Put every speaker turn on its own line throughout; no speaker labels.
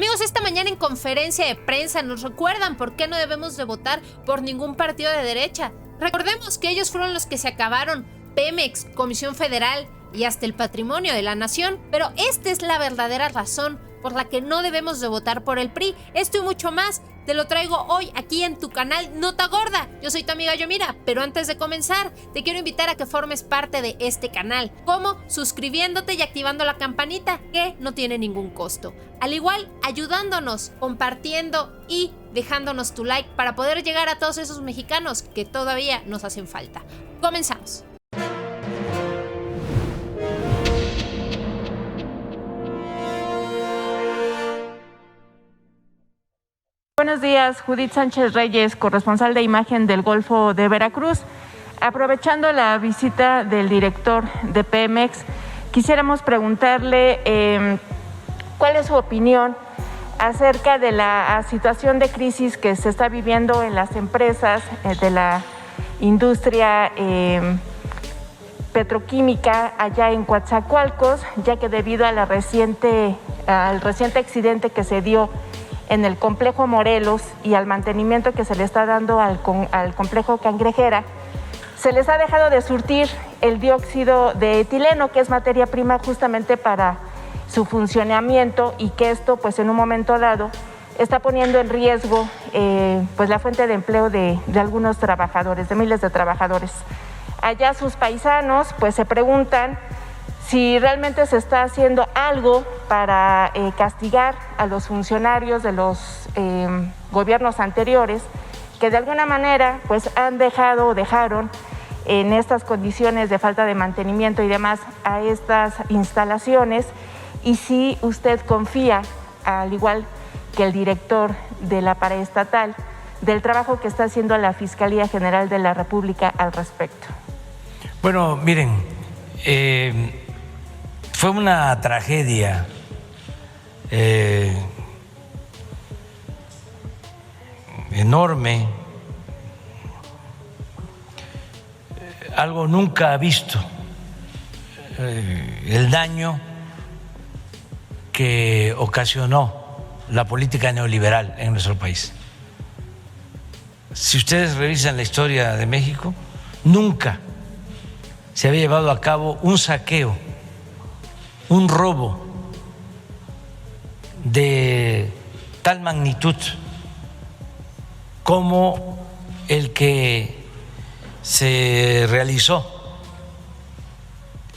Amigos, esta mañana en conferencia de prensa nos recuerdan por qué no debemos de votar por ningún partido de derecha. Recordemos que ellos fueron los que se acabaron Pemex, Comisión Federal y hasta el patrimonio de la nación. Pero esta es la verdadera razón por la que no debemos de votar por el PRI. Esto y mucho más te lo traigo hoy aquí en tu canal Nota Gorda. Yo soy tu amiga Yomira, pero antes de comenzar te quiero invitar a que formes parte de este canal. ¿Cómo? Suscribiéndote y activando la campanita, que no tiene ningún costo. Al igual, ayudándonos, compartiendo y dejándonos tu like para poder llegar a todos esos mexicanos que todavía nos hacen falta. Comenzamos.
Buenos días, Judith Sánchez Reyes, corresponsal de imagen del Golfo de Veracruz. Aprovechando la visita del director de Pemex, quisiéramos preguntarle cuál es su opinión acerca de la situación de crisis que se está viviendo en las empresas de la industria petroquímica allá en Coatzacoalcos, ya que debido a al reciente accidente que se dio en el complejo Morelos y al mantenimiento que se le está dando al complejo Cangrejera, se les ha dejado de surtir el dióxido de etileno, que es materia prima justamente para su funcionamiento, y que esto, pues en un momento dado, está poniendo en riesgo pues la fuente de empleo de algunos trabajadores, de miles de trabajadores. Allá sus paisanos pues se preguntan si realmente se está haciendo algo para castigar a los funcionarios de los gobiernos anteriores, que de alguna manera pues dejaron en estas condiciones de falta de mantenimiento y demás a estas instalaciones, y si usted confía, al igual que el director de la paraestatal, del trabajo que está haciendo la Fiscalía General de la República al respecto.
Bueno, miren, fue una tragedia enorme, algo nunca visto, el daño que ocasionó la política neoliberal en nuestro país. Si ustedes revisan la historia de México, nunca se había llevado a cabo un saqueo, un robo de tal magnitud como el que se realizó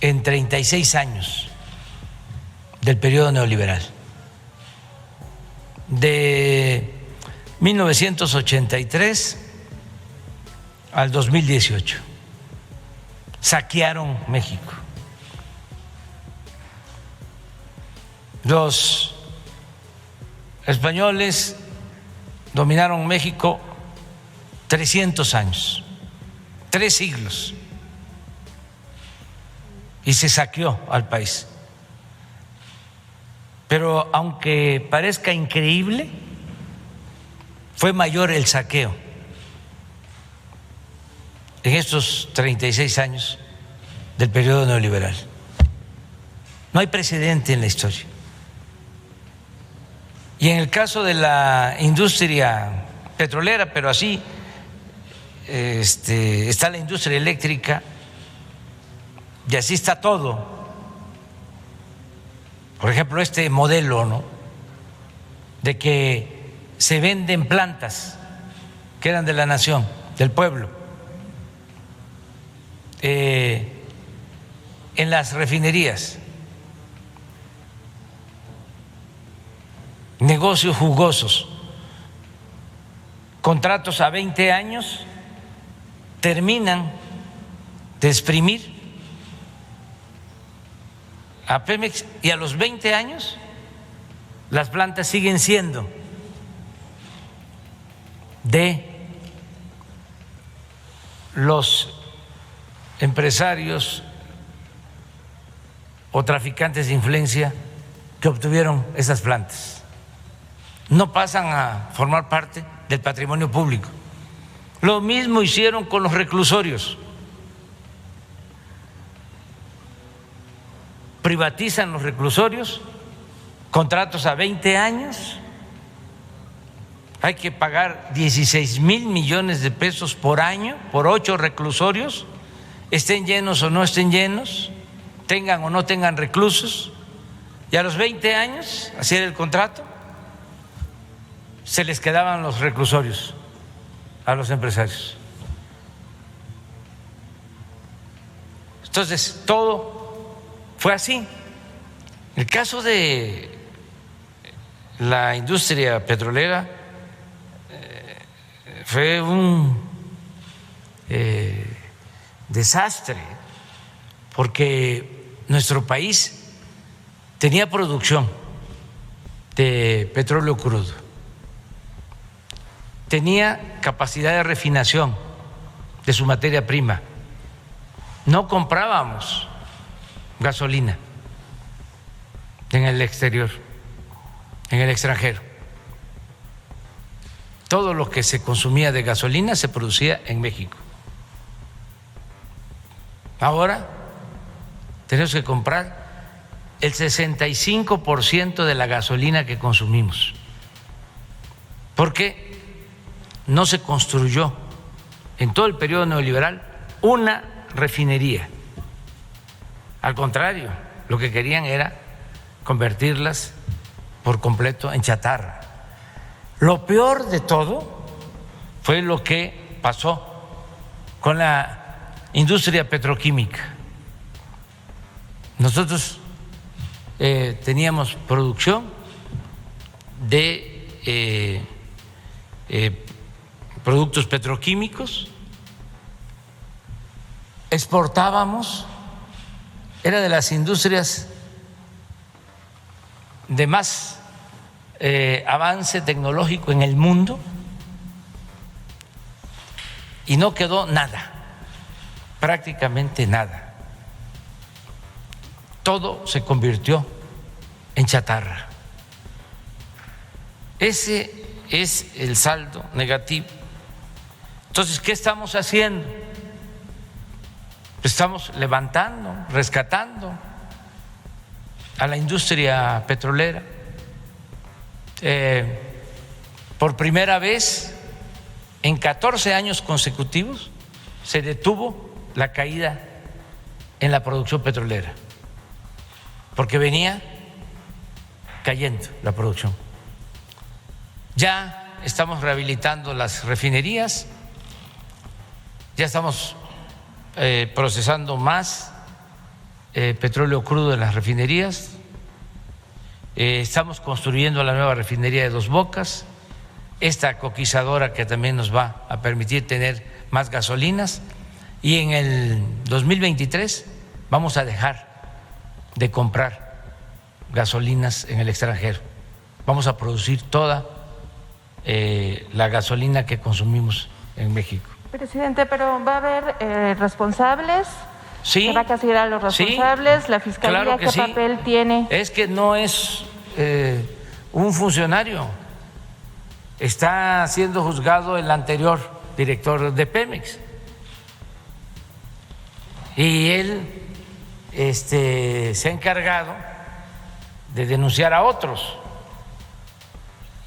en 36 años del periodo neoliberal, de 1983 al 2018. Saquearon México. Los españoles dominaron México 300 años, 3 siglos, y se saqueó al país. Pero aunque parezca increíble, fue mayor el saqueo en estos 36 años del periodo neoliberal. No hay precedente en la historia. Y en el caso de la industria petrolera, pero así está la industria eléctrica y así está todo. Por ejemplo, este modelo, ¿no?, de que se venden plantas que eran de la nación, del pueblo, en las refinerías, negocios jugosos, contratos a 20 años, terminan de exprimir a Pemex, y a los 20 años las plantas siguen siendo de los empresarios o traficantes de influencia que obtuvieron esas plantas. No pasan a formar parte del patrimonio público. Lo mismo hicieron con los reclusorios. Privatizan los reclusorios contratos a 20 años, hay que pagar 16,000 millones de pesos por año por 8 reclusorios, estén llenos o no estén llenos, tengan o no tengan reclusos, y a los 20 años, así era el contrato, se les quedaban los reclusorios a los empresarios. Entonces, todo fue así. El caso de la industria petrolera fue un desastre, porque nuestro país tenía producción de petróleo crudo, tenía capacidad de refinación de su materia prima, no comprábamos gasolina en el exterior, en el extranjero. Todo lo que se consumía de gasolina se producía en México. Ahora tenemos que comprar el 65% de la gasolina que consumimos, porque no se construyó en todo el periodo neoliberal una refinería. Al contrario, lo que querían era convertirlas por completo en chatarra. Lo peor de todo fue lo que pasó con la industria petroquímica. Nosotros teníamos producción de productos petroquímicos, exportábamos, era de las industrias de más avance tecnológico en el mundo, y no quedó nada, prácticamente nada. Todo se convirtió en chatarra. Ese es el saldo negativo. Entonces, ¿qué estamos haciendo? Estamos levantando, rescatando a la industria petrolera. Por primera vez en 14 años consecutivos se detuvo la caída en la producción petrolera, porque venía cayendo la producción. Ya estamos rehabilitando las refinerías, ya estamos procesando más petróleo crudo en las refinerías, estamos construyendo la nueva refinería de Dos Bocas, esta coquizadora que también nos va a permitir tener más gasolinas, y en el 2023 vamos a dejar de comprar gasolinas en el extranjero, vamos a producir toda la gasolina que consumimos en México.
Presidente, pero ¿va a haber responsables?
Sí.
¿Se va a castigar a los responsables?
Sí,
¿La Fiscalía
claro que
qué
sí.
papel tiene?
Es que no es un funcionario, está siendo juzgado el anterior director de Pemex, y él se ha encargado de denunciar a otros,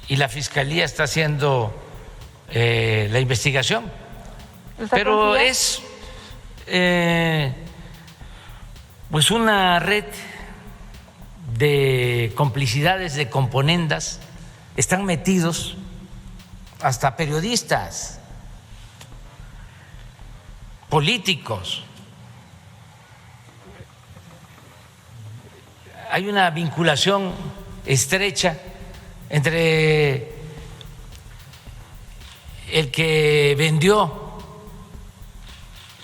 y la Fiscalía está haciendo la investigación, pero es pues una red de complicidades, de componendas, están metidos hasta periodistas, políticos. Hay una vinculación estrecha entre el que vendió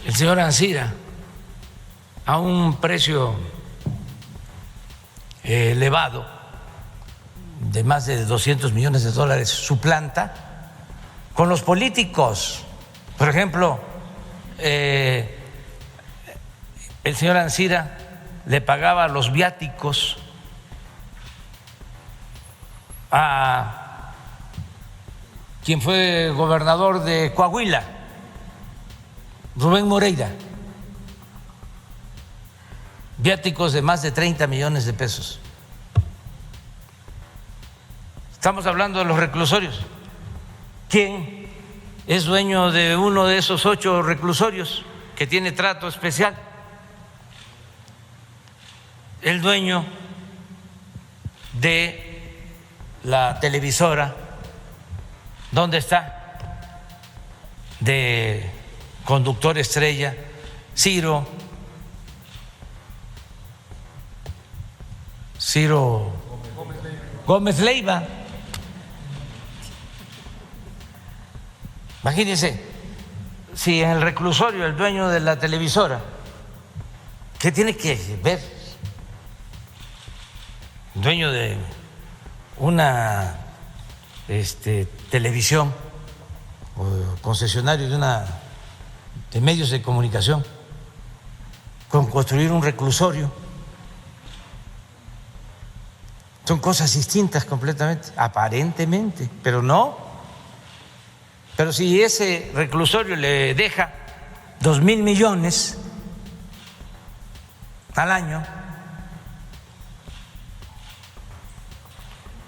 el señor Ancira a un precio elevado de más de $200 millones su planta, con los políticos. Por ejemplo, el señor Ancira le pagaba los viáticos a quien fue gobernador de Coahuila, Rubén Moreira, viáticos de más de 30 millones de pesos. Estamos hablando de los reclusorios. ¿Quién es dueño de uno de esos 8 reclusorios que tiene trato especial? El dueño de la televisora, ¿dónde está? De conductor estrella, Ciro Gómez Leiva. Imagínense, si en el reclusorio el dueño de la televisora, ¿qué tiene que ver? El dueño de una televisión o concesionario de medios de comunicación con construir un reclusorio. Son cosas distintas completamente, aparentemente, pero no. Pero si ese reclusorio le deja 2,000 millones al año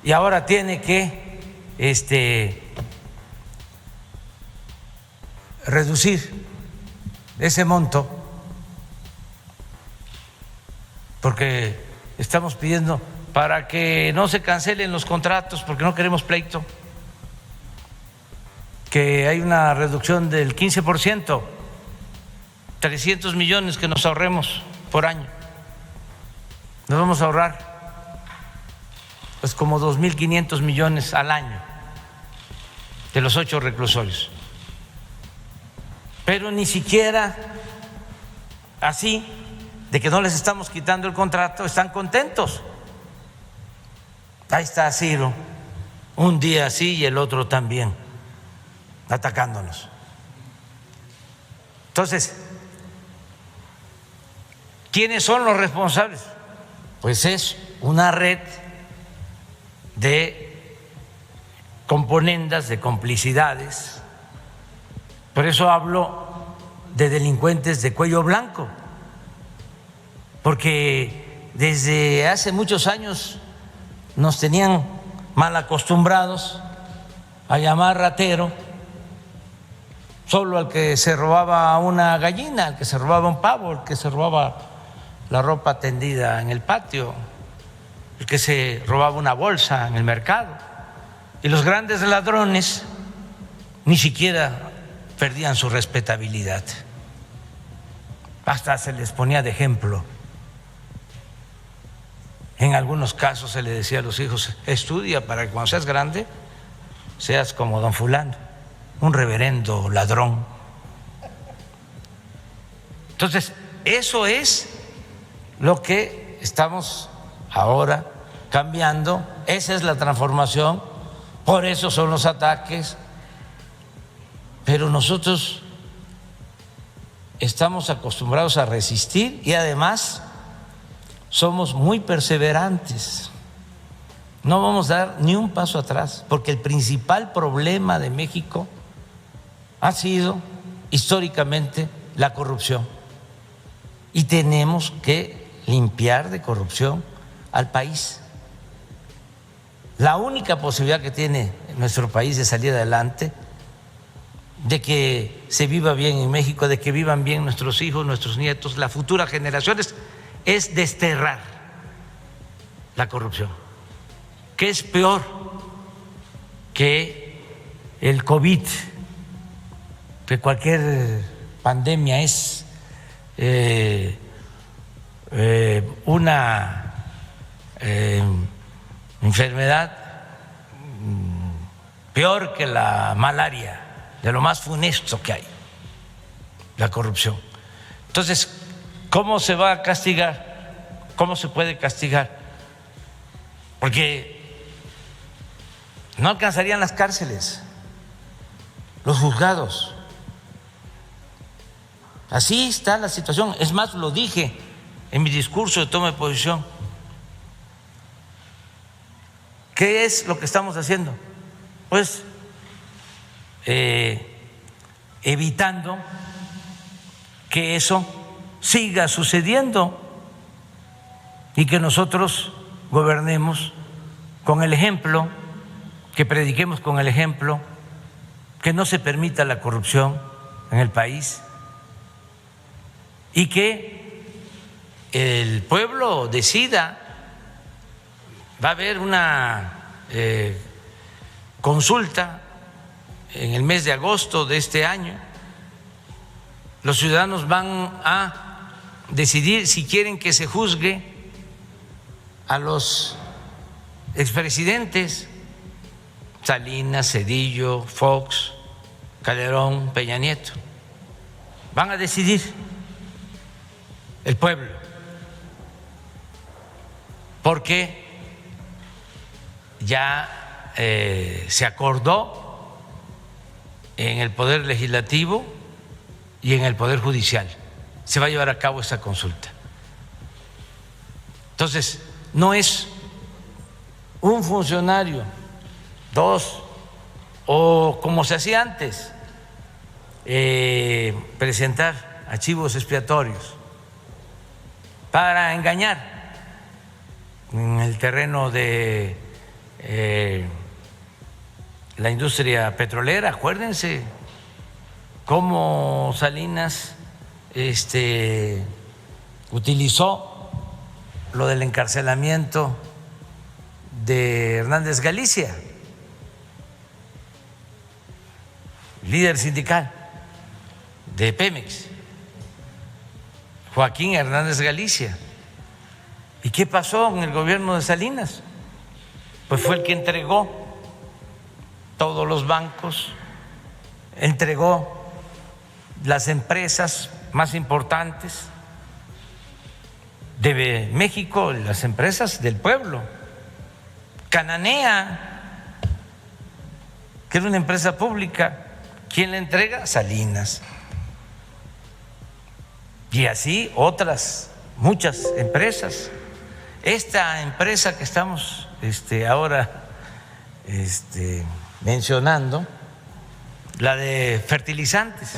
y ahora tiene que reducir ese monto porque estamos pidiendo para que no se cancelen los contratos, porque no queremos pleito, que hay una reducción del 15%, 300 millones que nos ahorremos por año. Nos vamos a ahorrar pues como 2,500 millones al año de los 8 reclusorios. Pero ni siquiera así, de que no les estamos quitando el contrato, están contentos. Ahí está Ciro, un día sí y el otro también, atacándonos. Entonces, ¿quiénes son los responsables? Pues es una red de componendas, de complicidades. Por eso hablo de delincuentes de cuello blanco, porque desde hace muchos años nos tenían mal acostumbrados a llamar ratero solo al que se robaba una gallina, al que se robaba un pavo, al que se robaba la ropa tendida en el patio, el que se robaba una bolsa en el mercado. Y los grandes ladrones ni siquiera perdían su respetabilidad, hasta se les ponía de ejemplo. En algunos casos se le decía a los hijos: estudia para que cuando seas grande seas como don fulano, un reverendo ladrón. Entonces, eso es lo que estamos ahora cambiando, esa es la transformación, por eso son los ataques, pero nosotros estamos acostumbrados a resistir y además somos muy perseverantes. No vamos a dar ni un paso atrás, porque el principal problema de México ha sido históricamente la corrupción. Y tenemos que limpiar de corrupción al país. La única posibilidad que tiene nuestro país de salir adelante, de que se viva bien en México, de que vivan bien nuestros hijos, nuestros nietos, las futuras generaciones, es desterrar la corrupción, que es peor que el COVID, que cualquier pandemia es una enfermedad peor que la malaria, de lo más funesto que hay, la corrupción. Entonces, ¿cómo se va a castigar? ¿Cómo se puede castigar? Porque no alcanzarían las cárceles, los juzgados. Así está la situación. Es más, lo dije en mi discurso de toma de posición. ¿Qué es lo que estamos haciendo? Pues evitando que eso siga sucediendo y que nosotros gobernemos con el ejemplo, que prediquemos con el ejemplo, que no se permita la corrupción en el país y que el pueblo decida. Va a haber una consulta en el mes de agosto de este año. Los ciudadanos van a decidir si quieren que se juzgue a los expresidentes Salinas, Zedillo, Fox, Calderón, Peña Nieto. Van a decidir el pueblo, porque ya se acordó en el Poder Legislativo y en el Poder Judicial. Se va a llevar a cabo esta consulta. Entonces, no es un funcionario, dos, o como se hacía antes, presentar archivos expiatorios para engañar en el terreno de la industria petrolera. Acuérdense cómo Salinas utilizó lo del encarcelamiento de Hernández Galicia, líder sindical de Pemex, Joaquín Hernández Galicia. ¿Y qué pasó en el gobierno de Salinas? Pues fue el que entregó todos los bancos, entregó las empresas más importantes de México, las empresas del pueblo. Cananea, que era una empresa pública, ¿quién la entrega? Salinas. Y así otras, muchas empresas. Esta empresa que estamos ahora mencionando, la de fertilizantes,